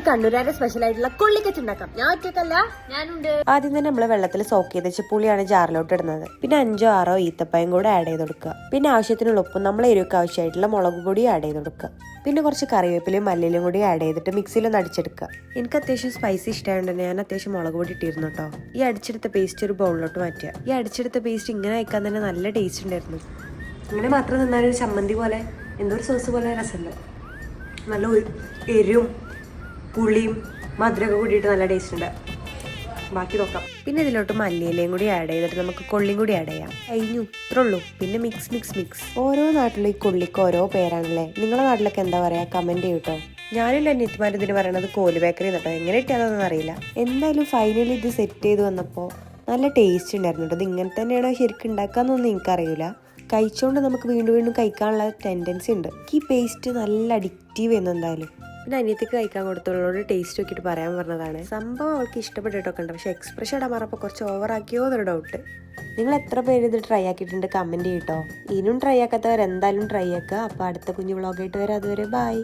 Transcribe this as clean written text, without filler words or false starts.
കണ്ണൂരാരുടെ special ആയിട്ടുള്ള കൊള്ളിക്കച്ച് ഉണ്ടാക്കാം. ഞാൻ ഒറ്റക്കല്ല, ഞാനുണ്ട്. ആദ്യം തന്നെ നമ്മൾ വെള്ളത്തിൽ സോക്ക് ചെയ്ത ചിപ്പുളിയാണ് ജാറിലോട്ട് ഇടുന്നത്. പിന്നെ 5 or 6 ഈത്തപ്പയം കൂടെ ആഡ് ചെയ്ത് കൊടുക്കുക. പിന്നെ ആവശ്യത്തിനുള്ള ഉപ്പും നമ്മൾ എരിവൊക്കെ ആവശ്യമായിട്ടുള്ള മുളക് പൊടി ആഡ് ചെയ്ത് കൊടുക്കുക. പിന്നെ കുറച്ച് കറിവേപ്പിലയും മല്ലിയിലും കൂടി ആഡ് ചെയ്തിട്ട് മിക്സിയിലൊന്ന് അടിച്ചെടുക്കുക. എനിക്ക് അത്യാവശ്യം സ്പൈസി ഇഷ്ടമായതുകൊണ്ട് തന്നെ ഞാൻ അത്യാവശ്യം മുളക് പൊടി ഇട്ടിരുന്നു കേട്ടോ. ഈ അടിച്ചെടുത്ത പേസ്റ്റ് ഒരു ബൗളിലോട്ട് മാറ്റുക. ഈ അടിച്ചെടുത്ത പേസ്റ്റ് ഇങ്ങനെ അയക്കാൻ തന്നെ നല്ല ടേസ്റ്റ് ഉണ്ടായിരുന്നു. അങ്ങനെ മാത്രം നിന്നാലൊരു ചമ്മന്തി പോലെ എന്തോ ഒരു സോസ് പോലെ രസമുണ്ട്. നല്ല എരിവും പുളിയും മധുരമൊക്കെ കൂടിയിട്ട് നല്ല ടേസ്റ്റ് ഉണ്ട്. ബാക്കി നോക്കാം. പിന്നെ ഇതിലോട്ട് മല്ലിയിലയും കൂടി ആഡ് ചെയ്തിട്ട് നമുക്ക് കൊള്ളിയും കൂടി ആഡ് ചെയ്യാം. കഴിഞ്ഞു, ഇത്രേ ഉള്ളൂ. പിന്നെ മിക്സ്. ഓരോ നാട്ടിലും ഈ കൊള്ളിക്ക് ഓരോ പേരാണല്ലേ. നിങ്ങളുടെ നാട്ടിലൊക്കെ എന്താ പറയാ, കമന്റ് ചെയ്യൂട്ടോ. ഞാനും എൻ്റെ അനിയത്തിമാരും ഇതിന് പറയണത് കോലി ബേക്കറി കേട്ടോ. എങ്ങനെ ഇട്ടാതൊന്നും അറിയില്ല. എന്തായാലും ഫൈനലി ഇത് സെറ്റ് ചെയ്ത് വന്നപ്പോൾ നല്ല ടേസ്റ്റ് ഉണ്ടായിരുന്നു കേട്ടോ. ഇത് ഇങ്ങനെ തന്നെയാണോ ശരിക്കും ഉണ്ടാക്കാന്നൊന്നും എനിക്കറിയില്ല. കഴിച്ചുകൊണ്ട് നമുക്ക് വീണ്ടും കഴിക്കാനുള്ള ടെൻഡൻസി ഉണ്ട്. ഈ പേസ്റ്റ് നല്ല അഡിക്റ്റീവ് ചെയ്യുന്നു എന്തായാലും. പിന്നെ അനിയത്തിക്ക് കഴിക്കാൻ കൊടുത്തുള്ളവരോട് ടേസ്റ്റ് നോക്കിയിട്ട് പറയാൻ പറഞ്ഞതാണ്. സംഭവം അവൾക്ക് ഇഷ്ടപ്പെട്ടിട്ടൊക്കെ ഉണ്ട്. പക്ഷെ എക്സ്പ്രഷൻ ഇടാൻ പറഞ്ഞപ്പോൾ കുറച്ച് ഓവറാക്കിയോ എന്നൊരു ഡൗട്ട്. നിങ്ങൾ എത്ര പേര് ഇത് ട്രൈ ആക്കിയിട്ടുണ്ട് കമൻറ്റ് ചെയ്യട്ടോ. ഇനിയും ട്രൈ ആക്കാത്തവർ എന്തായാലും ട്രൈ ആക്കുക. അപ്പോൾ അടുത്ത കുഞ്ഞു വ്ളോഗായിട്ട് വരാം. അതുവരെ ബൈ.